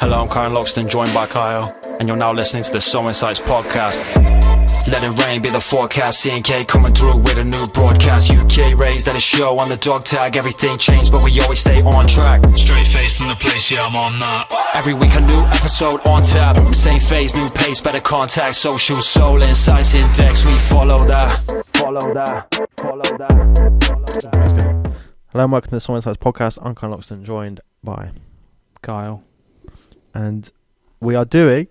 Hello, I'm Kyle Loxton, joined by Kyle, and you're now listening to the SoulInsights Podcast. Let it rain, be the forecast. C&K coming through with a new broadcast. UK raised at a show on the dog tag. Everything changed, but we always stay on track. Straight face in the place, yeah, I'm on that. Every week a new episode on tap. Same phase, new pace, better contact. Socials, SoulInsights Index, we follow that. Follow that. Follow that. Hello and welcome to the SoulInsights Podcast. I'm Kyle Loxton, joined by Kyle. And we are doing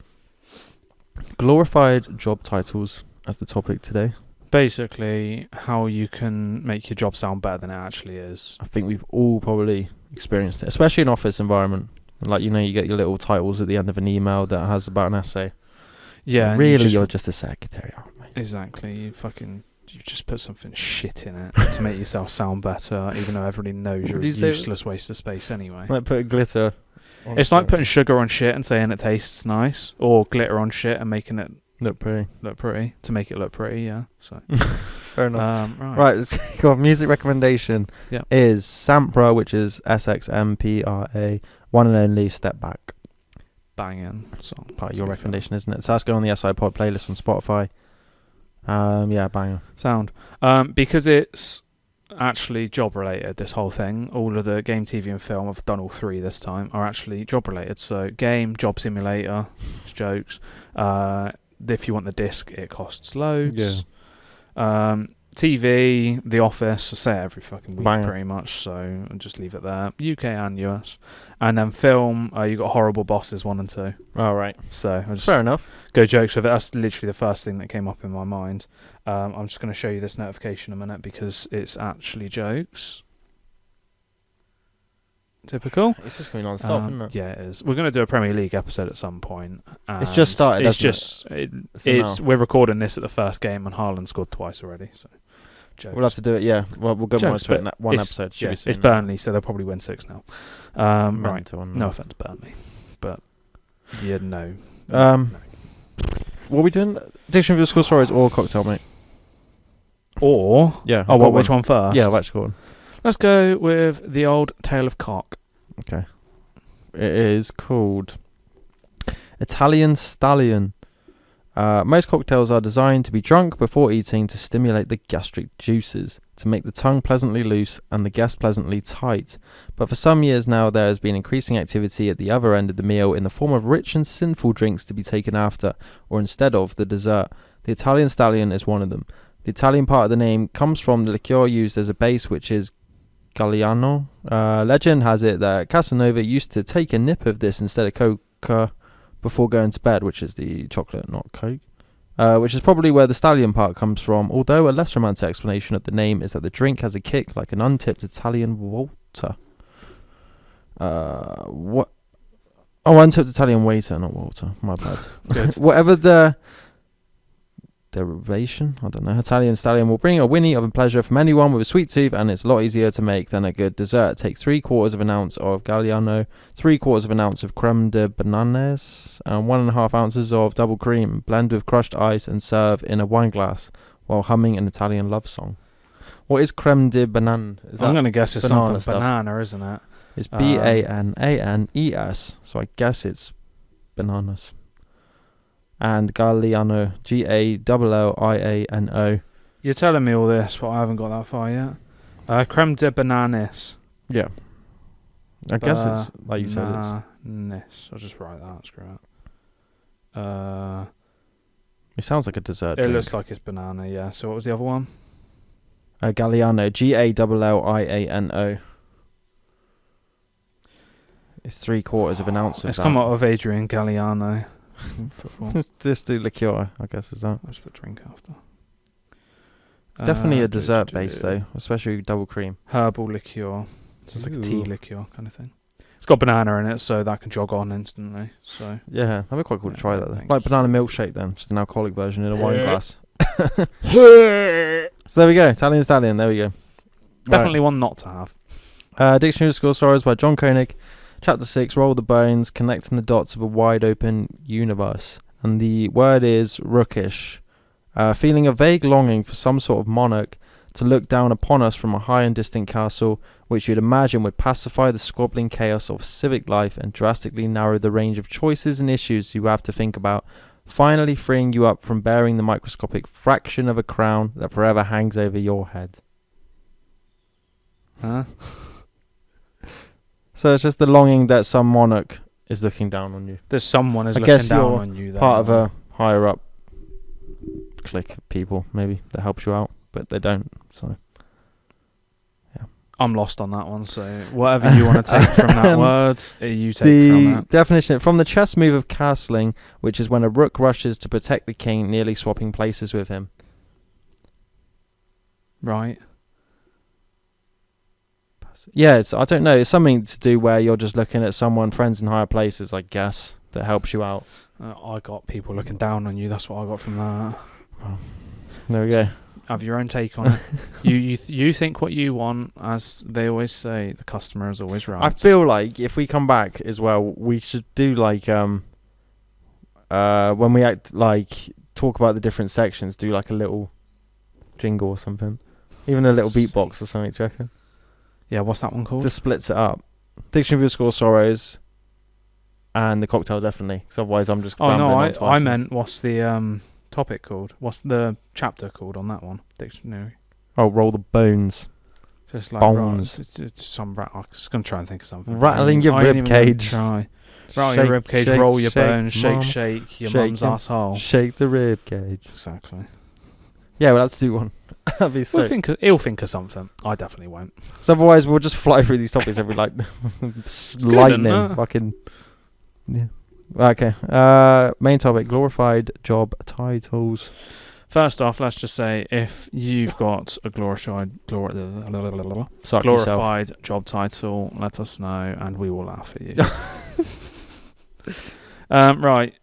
glorified job titles as the topic today. Basically, how you can make your job sound better than it actually is. I think we've all probably experienced it, especially in office environment. Like, you know, you get your little titles at the end of an email that has about an essay. Yeah. And really, you're just a secretary, aren't you? Exactly. You just put something shit in it to make yourself sound better, even though everybody knows you're a useless waste of space anyway. Like put glitter. It's like putting sugar on shit and saying it tastes nice, or glitter on shit and making it look pretty to make it look pretty. Yeah. So fair enough. Right. Let's go on. Music recommendation is Sampra, which is SXMPRA, One and Only Step Back. Banging song. Part of your recommendation, isn't it? So that's going on the SI Pod playlist on Spotify. Banger. Sound. Because it's actually job related, this whole thing. All of the game, TV and film, I've done all three this time, are actually job related. So game, job simulator, it's jokes. If you want the disc, it costs loads. Yeah. TV, The Office, I say it every fucking week pretty much, so I'll just leave it there. UK and US. And then film, you got Horrible Bosses 1 and 2. All right. So I'll just fair enough. Go jokes with it. That's literally the first thing that came up in my mind. I'm just going to show you this notification in a minute because it's actually jokes. Typical. It's just going non-stop, isn't it? Yeah, it is. We're going to do a Premier League episode at some point. It's just started. We're recording this at the first game, and Haaland scored twice already. So, jokes. We'll have to do it. Yeah, well, we'll go more to it in one episode. It's Burnley, so they'll probably win 6 now. Right. No offense, Burnley, but no. What are we doing? Dictionary of School Stories or cocktail, mate? Or which one first? Yeah, let's go on. Let's go with the old Tale of Cock. Okay. It is called Italian Stallion. Most cocktails are designed to be drunk before eating to stimulate the gastric juices, to make the tongue pleasantly loose and the guest pleasantly tight. But for some years now, there has been increasing activity at the other end of the meal in the form of rich and sinful drinks to be taken after, or instead of, the dessert. The Italian Stallion is one of them. The Italian part of the name comes from the liqueur used as a base, which is Galliano. Legend has it that Casanova used to take a nip of this instead of Coca before going to bed, which is the chocolate, not Coke. Which is probably where the stallion part comes from, although a less romantic explanation of the name is that the drink has a kick like an untipped Italian waiter. Untipped Italian waiter, not water. My bad. Whatever the derivation, I don't know. Italian Stallion will bring a whinny of pleasure from anyone with a sweet tooth, and it's a lot easier to make than a good dessert. Take 3/4 of an ounce of Galliano, 3/4 of an ounce of creme de bananas, and 1.5 ounces of double cream. Blend with crushed ice and serve in a wine glass while humming an Italian love song. What is creme de banane? I'm going to guess it's something banana, isn't it? It's BANANES, so I guess it's bananas. And Galliano, GALLIANO. You're telling me all this, but I haven't got that far yet. Creme de bananas. Yeah. I guess it's, like you said, it's... I'll just write that, screw it. It sounds like a dessert It drink. looks like it's banana, yeah. So what was the other one? Galliano, GALLIANO. It's 3/4 of an ounce of It's that. come out of Adrian Galliano. Just do liqueur, I guess, is that? I'll just put drink after. Definitely a dessert base, though, especially with double cream. Herbal liqueur. So it's like a tea liqueur kind of thing. It's got banana in it, so that can jog on instantly. So yeah, that'd be quite cool to try that, though. Like banana milkshake, then. Just an alcoholic version in a wine glass. So there we go. Italian Stallion, there we go. Definitely one not to have. Dictionary of School Stories by John Koenig. Chapter 6, Roll the Bones, connecting the dots of a wide open universe. And the word is rookish. Feeling a vague longing for some sort of monarch to look down upon us from a high and distant castle, which you'd imagine would pacify the squabbling chaos of civic life and drastically narrow the range of choices and issues you have to think about, finally freeing you up from bearing the microscopic fraction of a crown that forever hangs over your head. Huh? So it's just the longing that some monarch is looking down on you. There's someone is I looking guess down you're on you. There, part of a higher up clique of people, maybe, that helps you out, but they don't, so... I'm lost on that one, so whatever you want to take from that word, you take from The that. definition, from the chess move of castling, which is when a rook rushes to protect the king, nearly swapping places with him. Right. Yeah, I don't know. It's something to do where you're just looking at someone, friends in higher places, I guess, that helps you out. I got people looking down on you. That's what I got from that. There we go. Have your own take on it. You think what you want, as they always say. The customer is always right. I feel like if we come back as well, we should do like when we talk about the different sections, do like a little jingle or something, even a little beatbox or something. Do you reckon? Yeah, what's that one called? Just splits it up. Dictionary of Your Score Sorrows, and the cocktail definitely. Because otherwise, I'm just. Oh no, on twice. I meant what's the topic called? What's the chapter called on that one? Dictionary. Oh, roll the bones. Just like Bones. It's some rat. I was gonna try and think of something. Rattling your I ain't rib even gonna cage. Try. Rattle your rib cage. Shake, Roll your shake, bones. Shake, mum. shake your Shake mum's him. asshole. Shake the rib cage. Exactly. Yeah, we'll have to do one. That'd be sick. He'll think of something. I definitely won't. So otherwise, we'll just fly through these topics every like good, lightning. isn't it? Fucking. Yeah. Okay. Main topic: glorified job titles. First off, let's just say if you've got a glorified Suck yourself. job title, let us know and we will laugh at you. Right.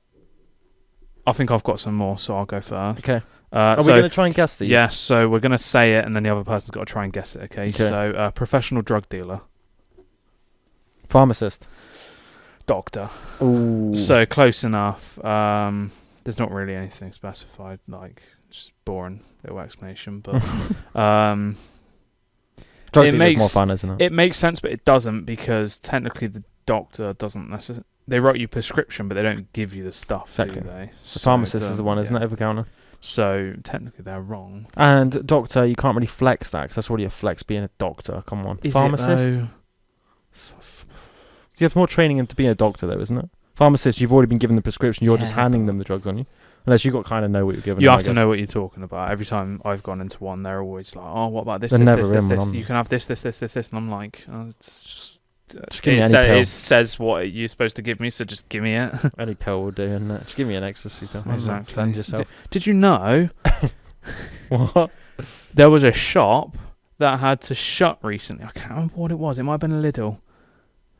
I think I've got some more, so I'll go first. Okay. Are we going to try and guess these? Yes, so we're going to say it and then the other person's got to try and guess it, okay? So, professional drug dealer. Pharmacist. Doctor. Ooh. So, close enough. There's not really anything specified, like, just boring little explanation, but... Drug it dealer's makes more fun, isn't it? It makes sense, but it doesn't, because technically the doctor doesn't necessarily... They write you prescription, but they don't give you the stuff, Exactly. do they? The pharmacist is the one, isn't it, over counter? So, technically they're wrong. And doctor, you can't really flex that, because that's already a flex being a doctor. Come on. Is Pharmacist? You have more training to be a doctor, though, isn't it? Pharmacist, you've already been given the prescription. You're just handing them the drugs, aren't you? Unless you got kind of know what you're giving. You them, have to know what you're talking about. Every time I've gone into one, they're always like, "Oh, what about this? They're This, never this, this, in this? one. You can have this, this, this, this, this." And I'm like, "It's Just give me any pill. It says what you're supposed to give me, so just give me it." Any pill will do, isn't it? Just give me an ecstasy pill. Exactly. Send yourself. Did you know What? there was a shop that had to shut recently? I can't remember what it was. It might have been a Lidl.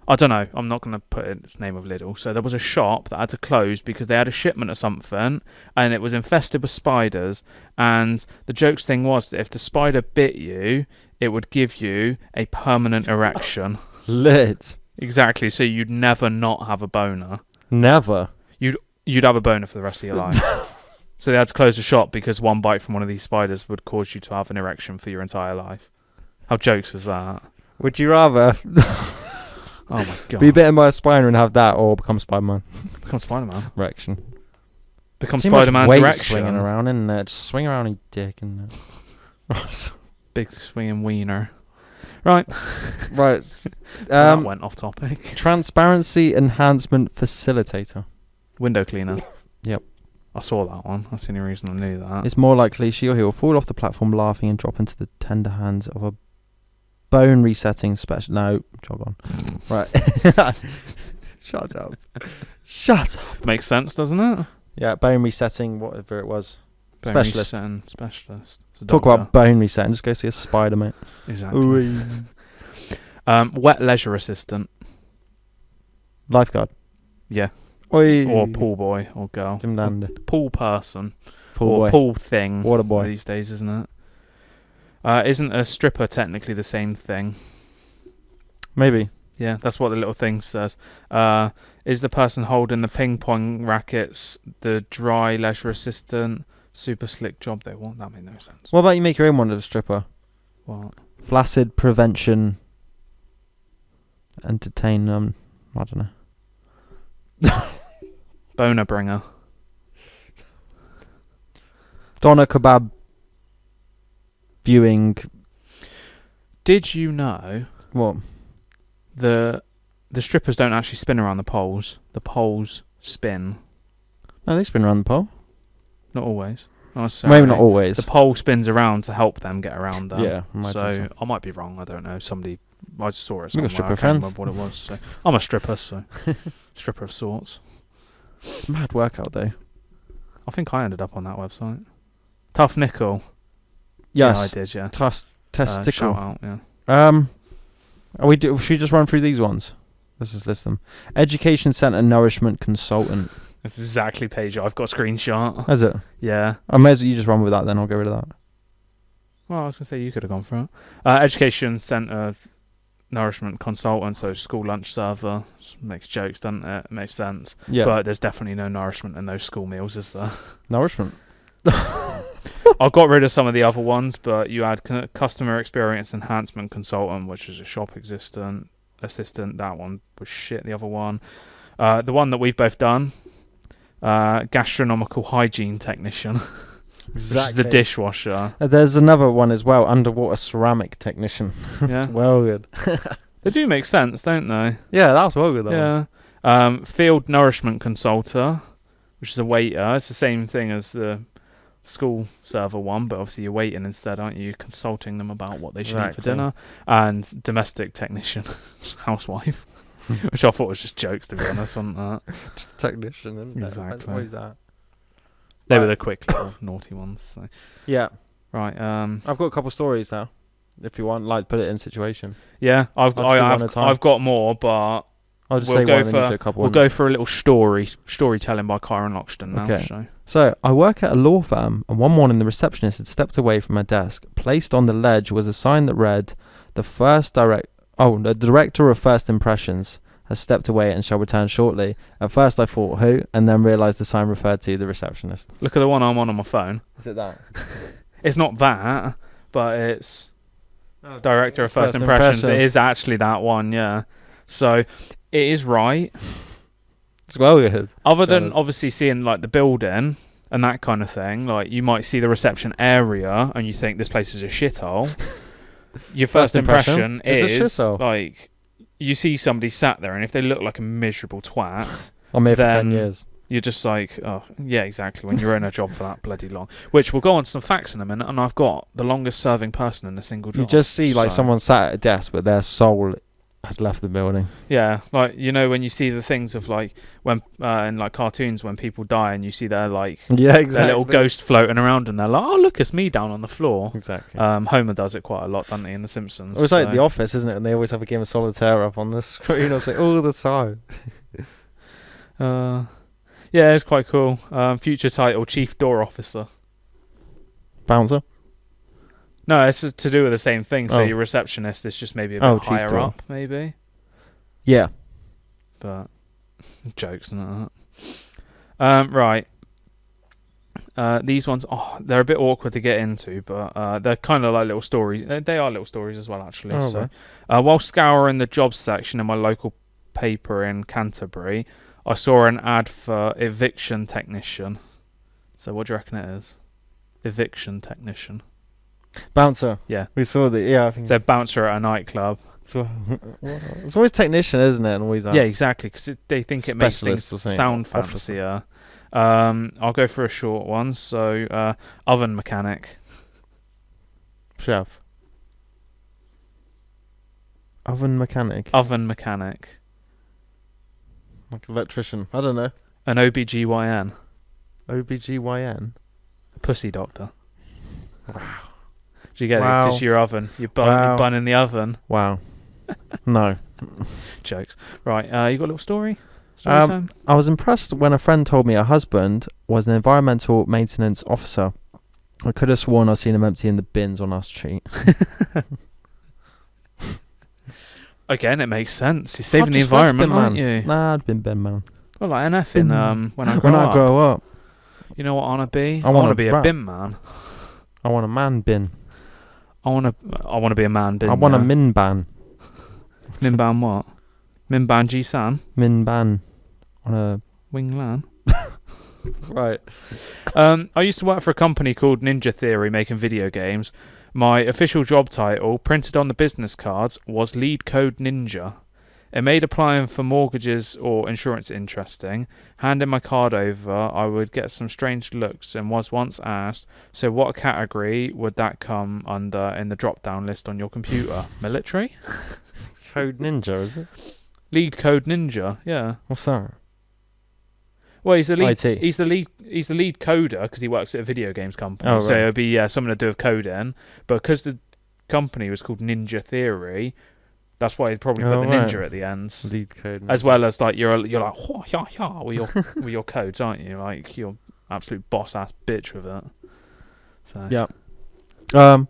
I don't know. I'm not going to put its name of Lidl. So there was a shop that had to close because they had a shipment of something and it was infested with spiders. And the jokes thing was that if the spider bit you, it would give you a permanent erection. Lit. Exactly. So you'd never not have a boner. Never. You'd have a boner for the rest of your life. So they had to close the shop because one bite from one of these spiders would cause you to have an erection for your entire life. How jokes is that? Would you rather Oh my god. be bitten by a spider and have that, or become Spider-Man? Become Spider-Man. Erection. Become Too much Spider-Man's weight erection. swinging around, isn't it? Just swing around your dick and. Big swinging wiener. Right. Right. That went off topic. Transparency enhancement facilitator. Window cleaner. Yep. I saw that one. That's the only reason I knew that. It's more likely she or he will fall off the platform laughing and drop into the tender hands of a bone resetting special. No, jog on. Right. Shut up. Shut up. Makes sense, doesn't it? Yeah, bone resetting, whatever it was. Bone Specialist. resetting specialist. It's a Talk doctor. about bone resetting. Just go see a spider, mate. Exactly. Wet leisure assistant. Lifeguard. Yeah. Oi. Or pool boy or girl. Jim Dander. Pool person. Pool or boy. pool thing. Water boy. These days, isn't it? Isn't a stripper technically the same thing? Maybe. Yeah, that's what the little thing says. Is the person holding the ping pong rackets the dry leisure assistant? Super slick job they want. That made no sense. What about you make your own one of a stripper? What? Flaccid prevention. Entertain. I don't know. Boner bringer. Doner kebab. Viewing. Did you know What? the strippers don't actually spin around the poles? The poles spin. No, they spin around the pole. Not always. Not necessarily. Maybe not always. The pole spins around to help them get around there. Yeah, So I might be wrong. I don't know. I just saw it You somewhere. got stripper I can't friends. remember what it was. So. I'm a stripper, so stripper of sorts. It's a mad workout though. I think I ended up on that website. Tough Nickel. Yes. Yeah, I did. Yeah. Testicle. Shout out. Yeah. Should we just run through these ones? Let's just list them. Education Centre Nourishment Consultant. That's exactly page I've got a screenshot. Is it? Yeah. I may as well you just run with that then. I'll get rid of that. Well, I was going to say you could have gone for it. Education Centre Nourishment Consultant, so school lunch server. Makes jokes, doesn't it? Makes sense. Yeah. But there's definitely no nourishment in those school meals, is there? Nourishment. I got rid of some of the other ones, but you had Customer Experience Enhancement Consultant, which is a shop assistant. That one was shit. The other one. The one that we've both done. Gastronomical Hygiene Technician. Exactly. Which is the dishwasher. There's another one as well. Underwater Ceramic Technician. Yeah. It's well good. They do make sense, don't they? Yeah, that was well good though. Yeah. Field Nourishment Consultant, which is a waiter. It's the same thing as the school server one, but obviously you're waiting instead, aren't you? Consulting them about what they should eat for dinner. And Domestic Technician, housewife, which I thought was just jokes, to be honest, wasn't that? Just a technician, isn't it? Exactly. What is that? They were the quick little naughty ones. So. Yeah. Right. I've got a couple stories now. If you want, like, put it in situation. Yeah, I've got more, but I'll just we'll say go one and then you for do a couple. we'll go for a little storytelling by Chiron and Loxton now. Okay. So I work at a law firm, and one morning the receptionist had stepped away from her desk. Placed on the ledge was a sign that read, the director of first impressions has stepped away and shall return shortly. At first I thought who, and then realised the sign referred to the receptionist. Look at the one I'm on my phone. Is it that? It's not that, but it's director of first impressions. It is actually that one, yeah. So it is right. It's well good. Other than obviously seeing like the building and that kind of thing, like you might see the reception area and you think this place is a shithole. Your first impression is like you see somebody sat there, and if they look like a miserable twat, I'm here for 10 years. You're just like, oh, yeah, exactly, when you're in a job for that bloody long. Which we'll go on to some facts in a minute, and I've got the longest serving person in a single job. You just see like someone sat at a desk, but their soul has left the building. Yeah, like, you know, when you see the things of like, when in like cartoons, when people die and you see their like, yeah, exactly, their little ghost floating around, and they're like, oh, look, it's me down on the floor. Exactly. Homer does it quite a lot, doesn't he, in The Simpsons? It was like The Office, isn't it? And they always have a game of solitaire up on the screen. I was like, all the time. Yeah, it's quite cool. Future title, Chief Door Officer. Bouncer? No, it's to do with the same thing. So Oh. your receptionist is just maybe a bit higher door. up, maybe. Yeah. But jokes and that. Right. These ones, they're a bit awkward to get into, but they're kind of like little stories. They are little stories as well, actually. Oh, so, right. while scouring the jobs section in my local paper in Canterbury, I saw an ad for eviction technician. So what do you reckon it is? Eviction technician. Bouncer. Yeah. We saw the, yeah, I think So bouncer at a nightclub. it's always technician, isn't it? And always Yeah, exactly, because they think it makes things Specialist or something, sound officer. fancier. I'll go for a short one. So, oven mechanic. Chef. Oven mechanic. Oven mechanic. Like electrician. I don't know. An OBGYN. OBGYN. A pussy doctor. Wow. Do you get Wow. it? Just your oven. Your bun, Wow. your bun in the oven. Wow. No. Jokes. Right, you got a little story? Story time? I was impressed when a friend told me her husband was an environmental maintenance officer. I could have sworn I've seen him emptying the bins on our street. Again, it makes sense. You're saving I've the just liked environment, bin aren't man. you? Nah, I'd been bin man. Well, like NF in when I grow When up. I grow up, You know what I want to be? I I want wanna to be a rap. bin man. I want a man bin. I want to be a man. I want a Minban. Minban what? Minban Ji-san? Minban. On a Wing Lan? Right. I used to work for a company called Ninja Theory making video games. My official job title, printed on the business cards, was Lead Code Ninja. It made applying for mortgages or insurance interesting. Handing my card over, I would get some strange looks and was once asked, so what category would that come under in the drop-down list on your computer? Military? Code Ninja, is it? Lead Code Ninja, yeah. What's that? Well, he's the lead. IT. He's the lead coder because he works at a video games company. Oh, so right. it'll be something to do with coding. But because the company was called Ninja Theory, that's why he probably put the ninja at the end. Lead code. As well as like you're like "Hua, ya, ya," with your codes, aren't you? Like you're absolute boss ass bitch with it. So Yeah.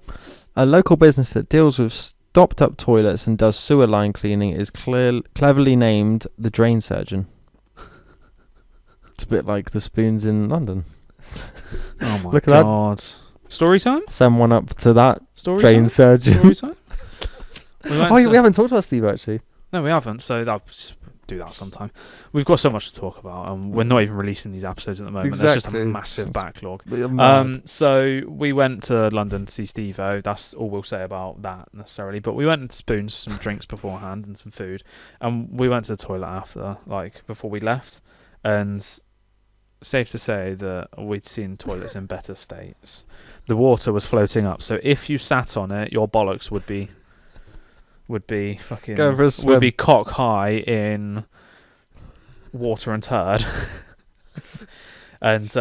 A local business that deals with stopped up toilets and does sewer line cleaning is cleverly named the Drain Surgeon. It's a bit like the spoons in London. Oh my Look at god. Story time? Send one up to that Story Drain time? Surgeon. Story time? We haven't talked about Steve actually. No, we haven't. So I'll do that sometime. We've got so much to talk about, and we're not even releasing these episodes at the moment. There's just a massive backlog. So we went to London to see Steve-O. That's all we'll say about that necessarily. But we went and spoons for some drinks beforehand and some food, and we went to the toilet after, like before we left, and safe to say that we'd seen toilets in better states. The water was floating up, so if you sat on it, your bollocks would be fucking Go for a swim. would be cock high in water and turd. And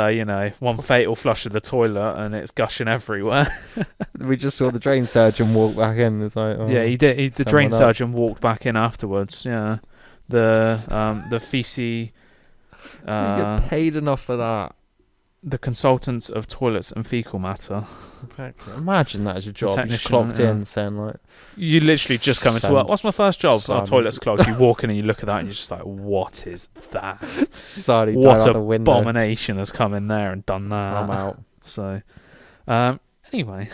one fatal flush of the toilet and it's gushing everywhere. We just saw the Drain Surgeon walk back in. It's like, oh, Yeah, he did. The drain up. surgeon walked back in afterwards. Yeah, the feces. You get paid enough for that. The consultants of toilets and fecal matter. Exactly. Imagine that as your job. You just technician, clocked yeah. in saying like, You literally just come into work. What's my first job? Son. Our toilet's closed. You walk in and you look at that and you're just like, what is that? sorry, What died out the window. abomination has come in there and done that? I'm out. So, anyway,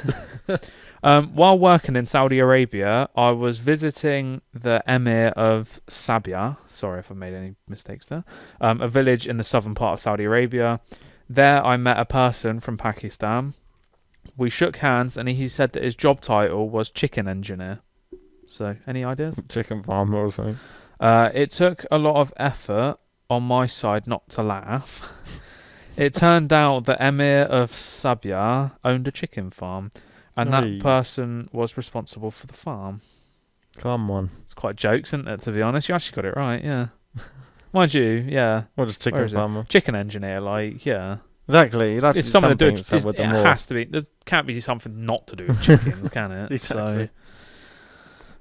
while working in Saudi Arabia, I was visiting the Emir of Sabia. Sorry if I made any mistakes there. A village in the southern part of Saudi Arabia. There, I met a person from Pakistan. We shook hands, and he said that his job title was chicken engineer. So, any ideas? Chicken farmer or something. It took a lot of effort on my side not to laugh. It turned out that Emir of Sabia owned a chicken farm, and Hey. that person was responsible for the farm. Come on. It's quite jokes, isn't it, to be honest? You actually got it right, yeah. Mind you, yeah. What is Where chicken is it? farmer? Chicken engineer, like, yeah. Exactly. You'd have to It's do something to do something with, with it them all. has to be. There can't be something not to do with chickens, can it? Exactly.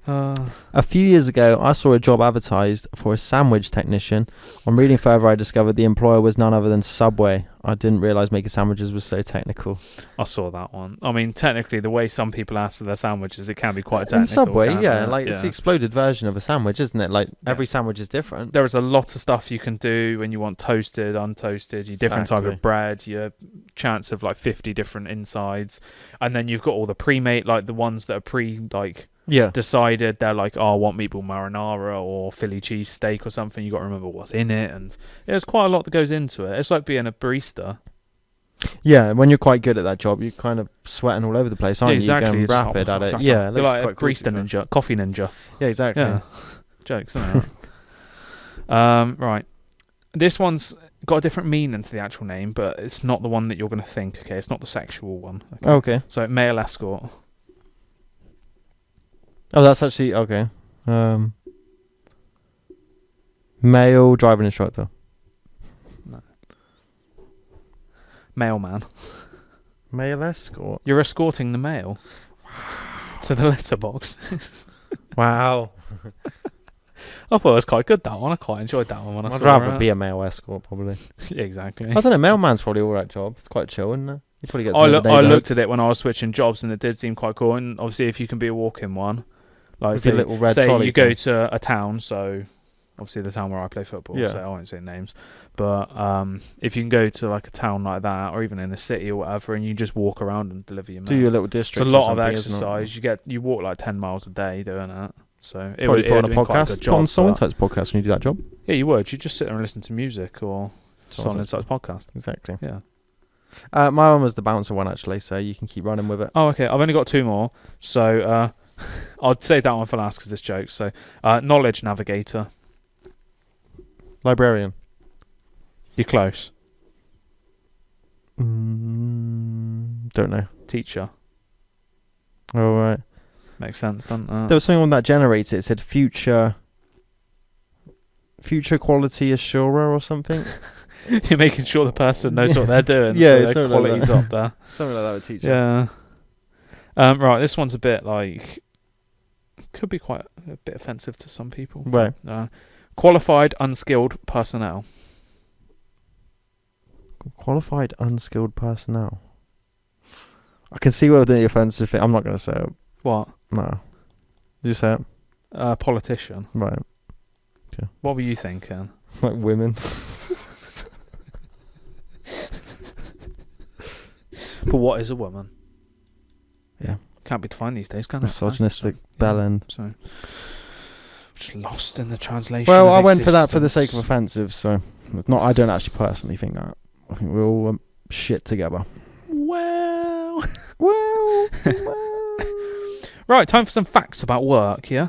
So, A few years ago, I saw a job advertised for a sandwich technician. On reading further, I discovered the employer was none other than Subway. I didn't realise making sandwiches was so technical. I saw that one. I mean, technically, the way some people ask for their sandwiches, it can be quite technical. In Subway, can't yeah, it? like it's the exploded version of a sandwich, isn't it? Like every sandwich is different. There is a lot of stuff you can do when you want toasted, untoasted, your different type Exactly. of bread, your chance of like 50 different insides, and then you've got all the pre-made, like the ones that are Yeah. decided. They're like, oh, I want meatball marinara or Philly cheese steak or something. You got to remember what's in it, and there's quite a lot that goes into it. It's like being a barista. Yeah, when you're quite good at that job, you're kind of sweating all over the place, aren't exactly. you? You're Going just rapid like, at it. Yeah, it you're looks like a quite cool, barista to be fair. ninja, coffee ninja. Yeah, exactly. Yeah, jokes, isn't it? Right. This one's got a different meaning to the actual name, but it's not the one that you're going to think. Okay, it's not the sexual one. Okay. Okay. So male escort. Oh, that's actually okay. Male driving instructor. Mailman. Male escort. You're escorting the mail to the letterbox. Wow. I thought it was quite good, that one. I quite enjoyed that one when I I'd saw rather it. be a male escort, probably. Yeah, exactly. I don't know. Mailman's probably all right job. It's quite chill, isn't it? You probably get. I looked at it when I was switching jobs, and it did seem quite cool. And obviously, if you can be a walk-in one, like With your little red say trolley you go thing. to a town, so Obviously, the town where I play football, Yeah. so I won't say names. But if you can go to like a town like that, or even in a city or whatever, and you just walk around and deliver your mail. Do your little It's district. a lot or of something, isn't it? exercise. You walk like 10 miles a day doing it. So it Probably would put on a have been quite a podcast. good Put on job. but- SoulInsights Podcast when you do that job. Yeah, you would. You just sit there and listen to music or SoulInsights. SoulInsights Podcast. Exactly. Yeah. My one was the bouncer one actually, so you can keep running with it. Oh, okay. I've only got 2 more, so I'll save that one for last because this joke. So, knowledge navigator. Librarian. You're close. Don't know. Teacher. All right. Makes sense, doesn't it? There was something on that generator. It said future quality assurer or something. You're making sure the person knows what they're doing. Yeah, so their something like quality's that. up there. Something like that with teacher. Yeah. Right. This one's a bit like could be quite a bit offensive to some people. Right. Qualified unskilled personnel. Qualified unskilled personnel. I can see where the offensive thing. I'm not going to say it. What? No. Did you say it? Politician. Right. What were you thinking? Like women. But what is a woman? Yeah. Can't be defined these days, can it? Misogynistic So, bell end. So, just lost in the translation. Well, of I went for that for the sake of existence. offensive, so it's not. I don't actually personally think that. I think we're all shit together. Well. Well. Right, time for some facts about work, yeah?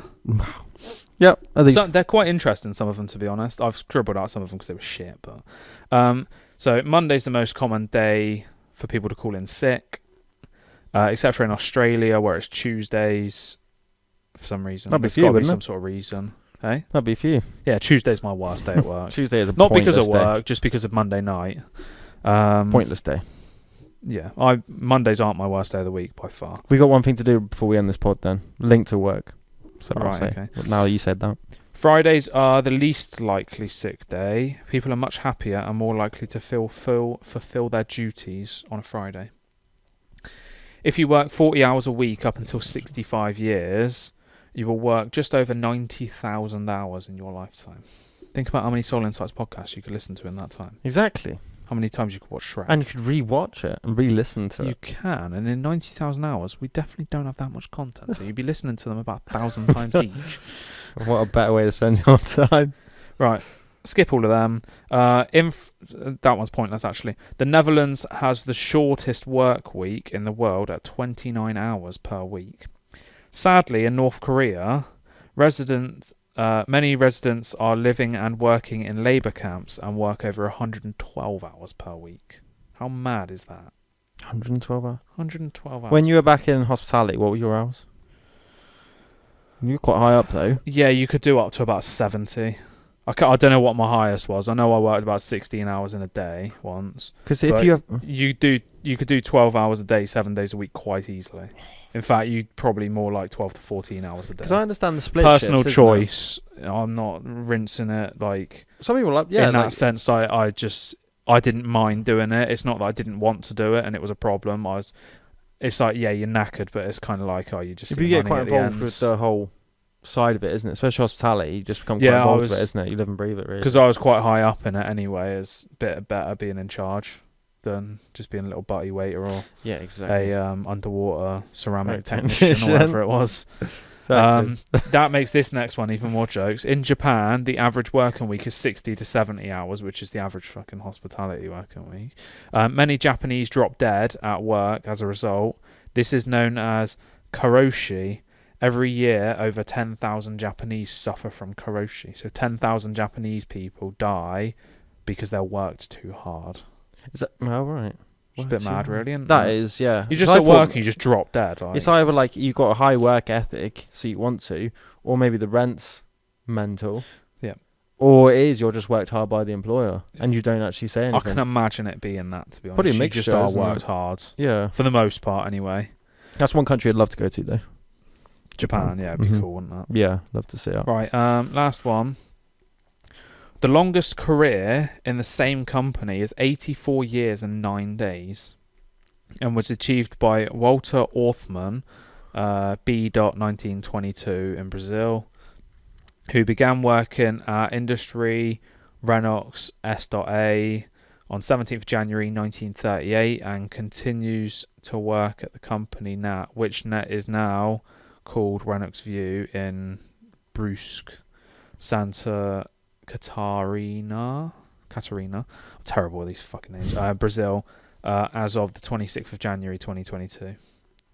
Yep. I think So they're quite interesting, some of them, to be honest. I've scribbled out some of them because they were shit. But so Monday's the most common day for people to call in sick, except for in Australia where it's Tuesdays for some reason. That'd be There's for you, got to be wouldn't some it? sort of reason. Hey? that'd be for you. Yeah, Tuesday's my worst day at work. Tuesday is a Not because of pointless day. work, just because of Monday night. Pointless day. Yeah, Mondays aren't my worst day of the week by far. We got one thing to do before we end this pod. Then link to work. So I'll Right, say. okay. Well, now you said that. Fridays are the least likely sick day. People are much happier and more likely to fulfill their duties on a Friday. If you work 40 hours a week up until 65 years, you will work just over 90,000 hours in your lifetime. Think about how many SoulInsights podcasts you could listen to in that time. Exactly. How many times you could watch Shrek. And you could re-watch it and re-listen to You it. can, and in 90,000 hours, we definitely don't have that much content, so you'd be listening to them about 1,000 times each. What a better way to spend your time. Right, skip all of them. That one's pointless, actually. The Netherlands has the shortest work week in the world at 29 hours per week. Sadly, in North Korea, many residents are living and working in labour camps and work over 112 hours per week. How mad is that? 112 hours. 112 hours. When you were back in hospitality, what were your hours? You were quite high up though. Yeah, you could do up to about 70. I don't know what my highest was. I know I worked about 16 hours in a day once. Because if But you have, you could do 12 hours a day, 7 days a week quite easily. In fact, you'd probably more like 12 to 14 hours a day. because I understand the split. Personal shifts, isn't it? choice. I'm not rinsing it like Some people like yeah, in like, that sense. I didn't mind doing it. It's not that I didn't want to do it and it was a problem. It's like, yeah, you're knackered, but it's kind of like, you just if see you get money quite at the involved end. with the whole side of it, isn't it? Especially hospitality, you just become quite Yeah, involved with it, isn't it? You live and breathe it, really. Because I was quite high up in it anyway. It's a bit better being in charge than just being a little butty waiter or yeah, exactly. a underwater ceramic Right, technician or technician. whatever it was. Exactly. That makes this next one even more jokes. In Japan, the average working week is 60 to 70 hours, which is the average fucking hospitality working week. Many Japanese drop dead at work as a result. This is known as karoshi. Every year, over 10,000 Japanese suffer from karoshi. So 10,000 Japanese people die because they worked too hard. Is that right? It's a bit mad, really, isn't That it? is, yeah. You're just 'Cause I at thought work and you just drop dead. Like. It's either like you've got a high work ethic, so you want to, or maybe the rent's mental. Yeah. Or it is you're just worked hard by the employer and you don't actually say I anything. can imagine it being that, to be honest. Probably a You mixture, just are isn't worked it? hard. Yeah. For the most part, anyway. That's one country I'd love to go to, though. Japan, yeah, it'd be Mhm. cool, wouldn't it? Yeah, love to see it. Right, last one. The longest career in the same company is 84 years and 9 days and was achieved by Walter Orthman, B.1922 in Brazil, who began working at Industry Renox S.A. on 17th January 1938 and continues to work at the company now, which is now called Renox View in Brusque, Santa Catarina. I'm terrible with these fucking names. Brazil, as of the 26th of January 2022.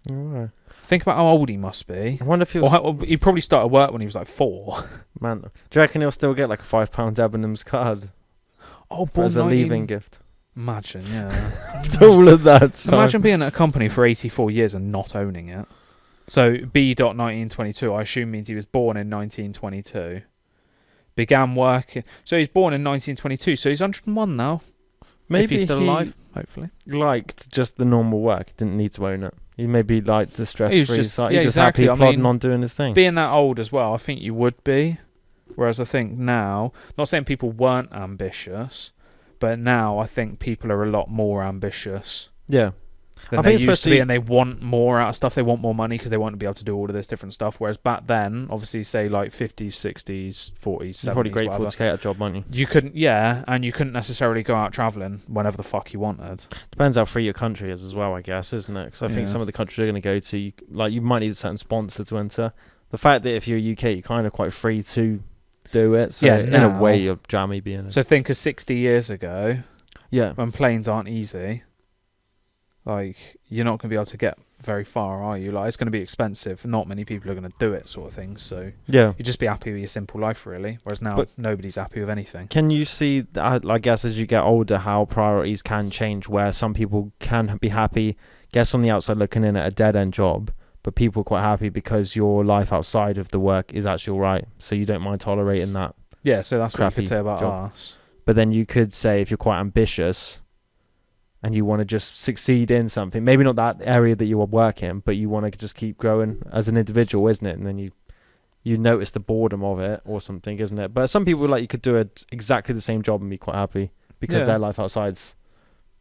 Right. Think about how old he must be. I wonder if he was... he probably started work when he was like 4. Man, do you reckon he'll still get like a £5 Debenhams card as a leaving gift? Imagine, yeah. After all of that. Imagine being at a company for 84 years and not owning it. So B.1922, I assume means he was born in 1922. Began working... So he's born in 1922, so he's 101 now. Maybe if he's still alive, hopefully. Liked just the normal work. Didn't need to own it. He maybe liked the stress-free side. He's just exactly. happy plodding on doing his thing. Being that old as well, I think you would be. Whereas I think now, not saying people weren't ambitious, but now I think people are a lot more ambitious. Yeah. Than they used to be, and they want more out of stuff. They want more money because they want to be able to do all of this different stuff. Whereas back then, obviously, say like 50s, 60s, 40s, 70s, you're probably grateful whatever, to get a job, aren't you? You couldn't, and you couldn't necessarily go out travelling whenever the fuck you wanted. Depends how free your country is as well, I guess, isn't it? Because I think some of the countries you're going to go to, like, you might need a certain sponsor to enter. The fact that if you're UK, you're kind of quite free to do it. So in a way, you're jammy being it. So think of 60 years ago. Yeah. When planes aren't easy. Like, you're not going to be able to get very far, are you? Like, it's going to be expensive. Not many people are going to do it, sort of thing. So yeah, you just be happy with your simple life, really. Whereas now, nobody's happy with anything. Can you see, I guess, as you get older, how priorities can change? Where some people can be happy, guess on the outside looking in at a dead-end job, but people are quite happy because your life outside of the work is actually all right. So you don't mind tolerating that. Yeah, so that's what you could say about us. But then you could say, if you're quite ambitious and you want to just succeed in something, maybe not that area that you are working, but you want to just keep growing as an individual, isn't it? And then you notice the boredom of it or something, isn't it? But some people, like, you could do exactly the same job and be quite happy because their life outside's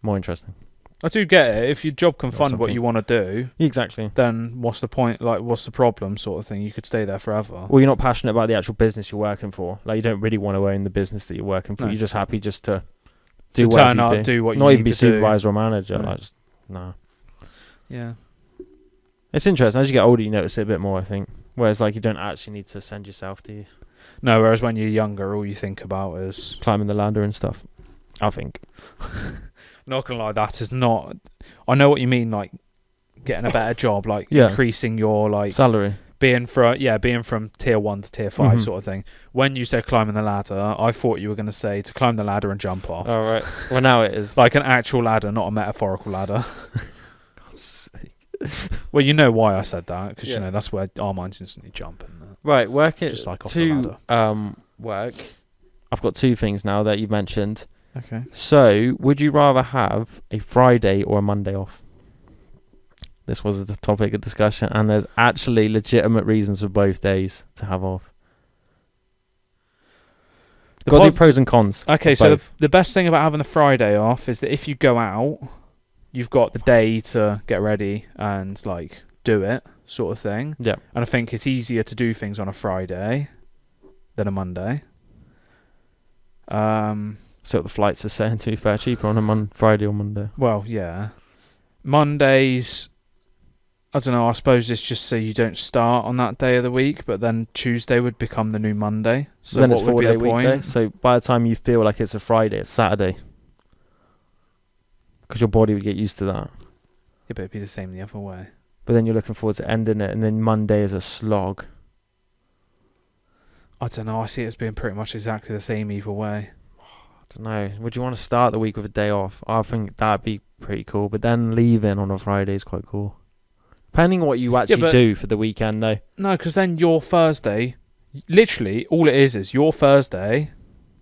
more interesting. I do get it. If your job can fund what you want to do, exactly, then what's the point? Like, what's the problem, sort of thing? You could stay there forever. Well, you're not passionate about the actual business you're working for. Like, you don't really want to own the business that you're working for. No. You're just happy just to do what you do. Do what you not need even be to supervisor or manager. No. Like, no. Yeah. It's interesting. As you get older, you notice it a bit more, I think. Whereas, like, you don't actually need to send yourself, do you? No, whereas when you're younger, all you think about is climbing the ladder and stuff, I think. Not gonna lie, that is not... I know what you mean, like, getting a better job, like, increasing your, like... salary. Being from tier 1 to tier 5 sort of thing. When you said climbing the ladder, I thought you were going to say to climb the ladder and jump off. All right. Well, now it is. Like an actual ladder, not a metaphorical ladder. God's sake. Well, you know why I said that, because, you know, that's where our minds instantly jump. And, right, work it. Just like off the ladder. Work. I've got 2 things now that you mentioned. Okay. So, would you rather have a Friday or a Monday off? This was the topic of discussion, and there's actually legitimate reasons for both days to have off. Got to do pros and cons. Okay, so the best thing about having the Friday off is that if you go out, you've got the day to get ready and, like, do it, sort of thing. Yeah. And I think it's easier to do things on a Friday than a Monday. So the flights are saying, to be fair, cheaper on a Friday or Monday. Well, yeah. Mondays, I don't know, I suppose it's just so you don't start on that day of the week, but then Tuesday would become the new Monday. So then what it's would be the weekday. point? So by the time you feel like it's a Friday, it's Saturday. Because your body would get used to that. Yeah, but it'd be the same the other way. But then you're looking forward to ending it, and then Monday is a slog. I don't know, I see it as being pretty much exactly the same either way. I don't know. Would you want to start the week with a day off? I think that'd be pretty cool. But then leaving on a Friday is quite cool. Depending on what you actually do for the weekend, though. No, because then your Thursday, literally, all it is your Thursday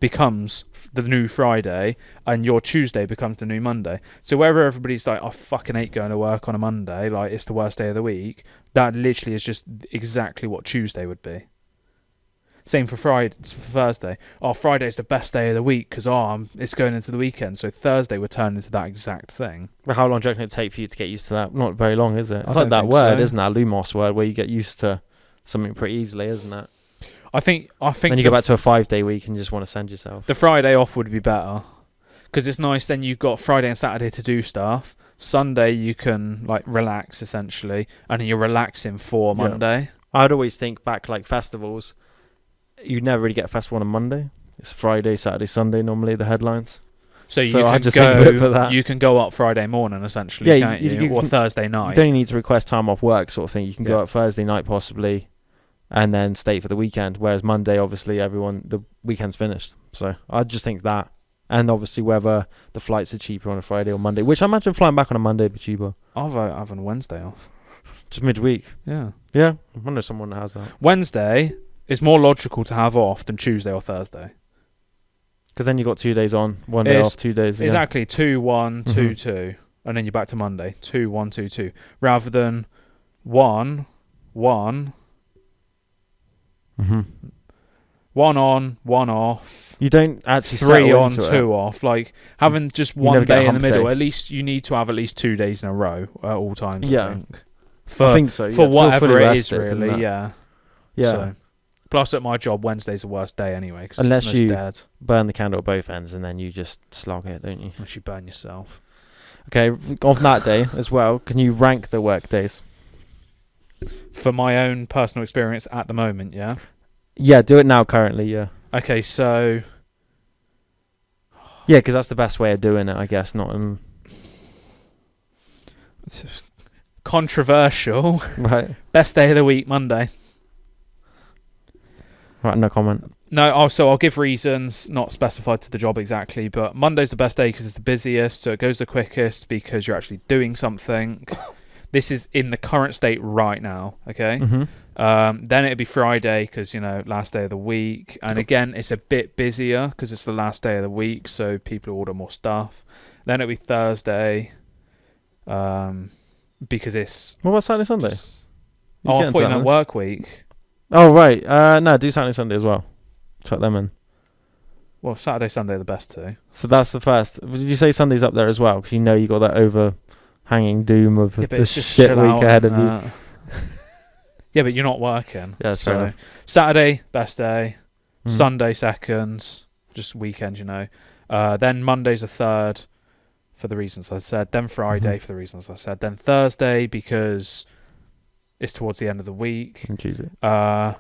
becomes the new Friday, and your Tuesday becomes the new Monday. So wherever everybody's like, I fucking hate going to work on a Monday, like, it's the worst day of the week, that literally is just exactly what Tuesday would be. Same for Thursday. Oh, Friday's the best day of the week because it's going into the weekend. So Thursday would turn into that exact thing. But how long do you reckon it'd take for you to get used to that? Not very long, is it? It's like that word, isn't it? Lumos word, where you get used to something pretty easily, isn't it? I think Then you go back to a 5-day week and you just want to send yourself. The Friday off would be better because it's nice. Then you've got Friday and Saturday to do stuff. Sunday you can like relax essentially, and then you're relaxing for Monday. I'd always think back like festivals. You never really get a festival on a Monday. It's Friday, Saturday, Sunday normally the headlines. So you I can just go. think of it for that. You can go up Friday morning essentially, can't you? Or Thursday night. You don't need to request time off work, sort of thing. You can go up Thursday night possibly, and then stay for the weekend. Whereas Monday, obviously, the weekend's finished. So I just think that, and obviously whether the flights are cheaper on a Friday or Monday, which I imagine flying back on a Monday would be cheaper. I'll vote having Wednesday off. Just midweek. Yeah. Yeah, I wonder someone that has that. Wednesday is more logical to have off than Tuesday or Thursday. Because then you got 2 days on, 1 day off, 2 days. Exactly, 2-1, 2-2, and then you're back to Monday, 2-1, 2-2, rather than 1-1. 1 on, 1 off. You don't actually 3 on, into 2 off. Like having just one day in the middle. Day. At least you need to have at least 2 days in a row at all times. Yeah, I think so. For whatever it is, really. Yeah. Yeah. So, plus, at my job, Wednesday's the worst day anyway. Unless you dead. burn the candle at both ends and then you just slog it, don't you? Unless you burn yourself. Okay, on that day as well, can you rank the work days? For my own personal experience at the moment, yeah? Yeah, do it now currently, yeah. Okay, so... Yeah, because that's the best way of doing it, I guess, not... Controversial. Right. Best day of the week, Monday. Right, no comment. No, I'll give reasons, not specified to the job exactly, but Monday's the best day because it's the busiest, so it goes the quickest because you're actually doing something. This is in the current state right now, okay? Then it'd be Friday because, last day of the week. And again, it's a bit busier because it's the last day of the week, so people order more stuff. Then it'd be Thursday because it's... What about Saturday, Sunday? I thought you meant work week. Oh, right. No, do Saturday, Sunday as well. Chuck them in. Well, Saturday, Sunday are the best two. So that's the first. Did you say Sunday's up there as well? Because you got that overhanging doom of the shit week ahead of you. Yeah, but you're not working. Yeah, so Saturday, best day. Sunday, second. Just weekend, Then Monday's a third for the reasons I said. Then Friday for the reasons I said. Then Thursday because it's towards the end of the week. And Tuesday. Then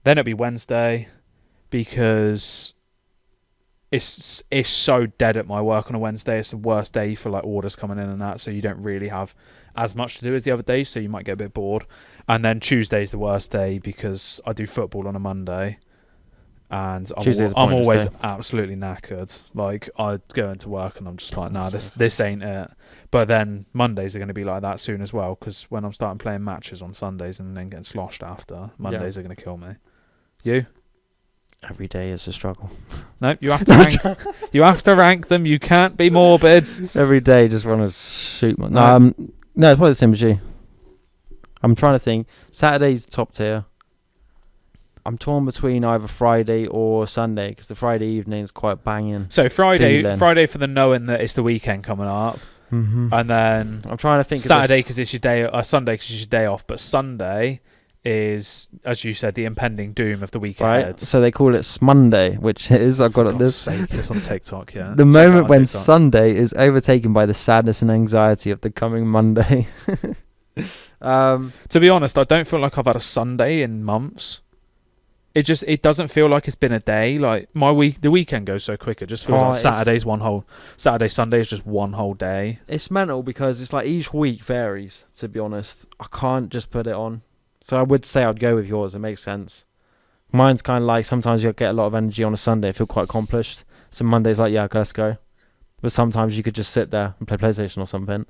it'll be Wednesday because it's so dead at my work on a Wednesday. It's the worst day for like orders coming in and that, so you don't really have as much to do as the other days, so you might get a bit bored. And then Tuesday's the worst day because I do football on a Monday, and I'm always absolutely knackered. Like I go into work and I'm just like, nah, this ain't it. But then Mondays are going to be like that soon as well because when I'm starting playing matches on Sundays and then getting sloshed after, Mondays are going to kill me. You? Every day is a struggle. No, you have to rank. You have to rank them. You can't be morbid. Every day, just want to shoot. No, it's probably the same as you. I'm trying to think. Saturday's top tier. I'm torn between either Friday or Sunday because the Friday evening is quite banging. So Friday for the knowing that it's the weekend coming up, and then I'm trying to think. Saturday because it's your day, Sunday because it's your day off, but Sunday is, as you said, the impending doom of the week ahead. So they call it Smonday, which is, I've got it this. It's on TikTok, yeah. The moment when Sunday is overtaken by the sadness and anxiety of the coming Monday. To be honest, I don't feel like I've had a Sunday in months. It doesn't feel like it's been a day. Like the weekend goes so quick. It just feels like Saturday, Sunday is just one whole day. It's mental because it's like each week varies. To be honest, I can't just put it on. So I would say I'd go with yours. It makes sense. Mine's kind of like sometimes you'll get a lot of energy on a Sunday. I feel quite accomplished. So Monday's like, yeah, okay, let's go. But sometimes you could just sit there and play PlayStation or something.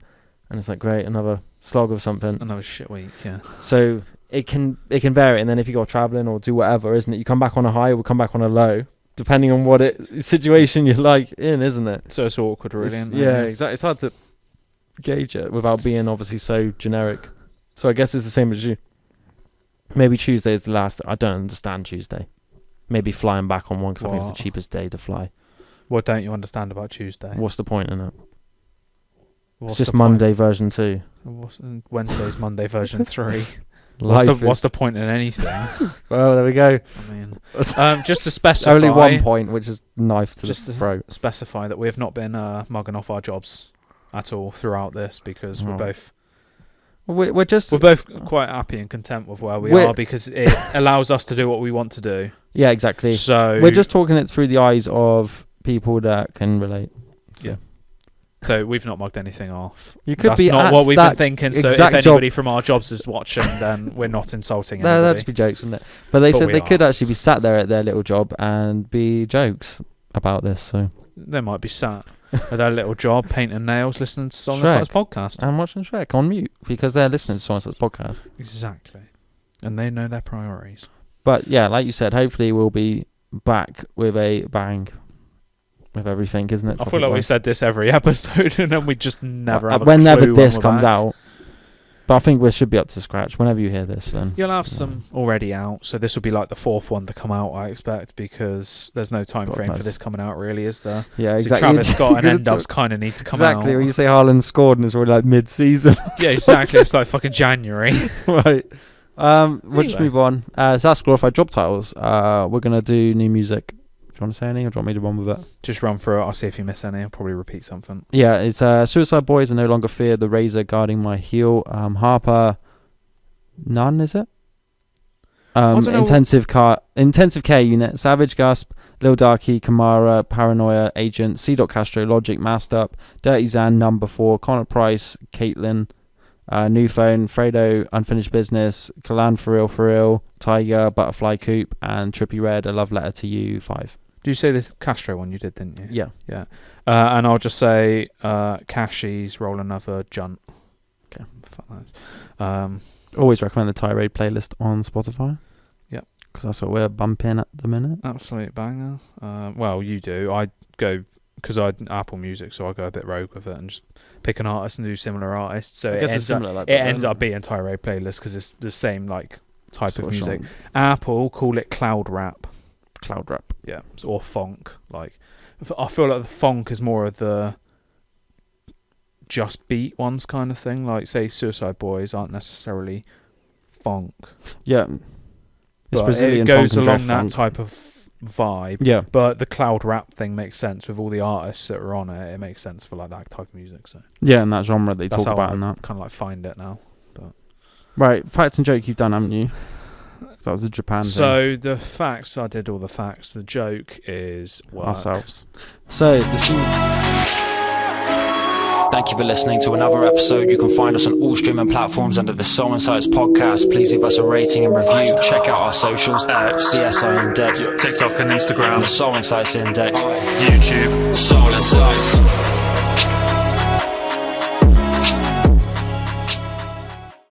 And it's like, great, another slog of something. Another shit week, yeah. So it can vary. And then if you go travelling or do whatever, isn't it? You come back on a high or come back on a low. Depending on what situation you're like in, isn't it? So it's awkward, really. Yeah, exactly. It's hard to gauge it without being obviously so generic. So I guess it's the same as you. Maybe Tuesday is the last. I don't understand Tuesday. Maybe flying back on one because I think it's the cheapest day to fly. What don't you understand about Tuesday? What's the point in it? It's just Monday version 2. Wednesday's Monday version 3. What's the point in anything? Well, there we go. I mean, just to specify, Only one point, which is knife to the throat. Specify that we have not been mugging off our jobs at all throughout this, because we're both quite happy and content with where we are, because it allows us to do what we want to do. Yeah, exactly. So we're just talking it through the eyes of people that can relate. So. Yeah. So we've not mugged anything off. That's not what we've been thinking. So if anybody from our jobs is watching, then we're not insulting anybody. No, that'd just be jokes, wouldn't it? But they said they could actually be sat there at their little job and be jokes about this. So they might be sat at their little job, painting nails, listening to SoulInsights Podcast. And watching Shrek on mute, because they're listening to SoulInsights Podcast. Exactly. And they know their priorities. But yeah, like you said, hopefully we'll be back with a bang with everything, isn't it? I feel like we said this every episode, and then we just never have whenever this comes out. But I think we should be up to scratch whenever you hear this. Then you'll have some already out, so this will be like the fourth one to come out, I expect, because there's no time frame for this coming out, really, is there? Yeah, so exactly. Travis Scott and N-Dubs kind of need to come out. Exactly. When you say Haaland scored and it's already like mid-season. Yeah, exactly. It's like fucking January. Right. We'll just move on. So that's glorified job titles. We're gonna do new music. Do you want to say any, or do you want me to run with it? Just run through it. I'll see if you miss any. I'll probably repeat something. Yeah, it's Suicide Boys and No Longer Fear, The Razor Guarding My Heel, Harper, None, is it? Intensive Care Unit, Savage Gasp, Lil Darky, Kamara, Paranoia, Agent, C. Castro, Logic, Masked Up, Dirty Zan, Number 4, Connor Price, Caitlin, New Phone, Fredo, Unfinished Business, Kalan For Real, Tiger, Butterfly Coop, and Trippy Red, A Love Letter to You 5. Did you say this Castro one you did, didn't you? Yeah. Yeah. And I'll just say Cashies, Roll Another Junt. Okay. Fuck that. Always recommend the Tirade playlist on Spotify. Yep. Because that's what we're bumping at the minute. Absolute banger. Well, you do. I go, because I Apple Music, so I go a bit rogue with it and just pick an artist and do similar artists. So it ends up being Tirade playlist, because it's the same like type of music. Song. Apple call it cloud rap. Cloud rap. Yeah. Or funk. Like, I feel like the funk is more of the just beat ones kind of thing. Like, say, Suicide Boys aren't necessarily funk. Yeah. It's Brazilian funk. It goes funk along and that funk type of vibe. Yeah. But the cloud rap thing makes sense with all the artists that are on it. It makes sense for like that type of music. So yeah, and that genre they that's talk about I in that. Kind of like find it now. But right, fact and joke you've done, haven't you? That was a Japan thing. So the facts, I did all the facts. The joke is work. Ourselves. So Thank you for listening to another episode. You can find us on all streaming platforms under the SoulInsights Podcast. Please leave us a rating and review. Check out our socials at CSI Index, TikTok and Instagram, the SoulInsights Index, YouTube, SoulInsights.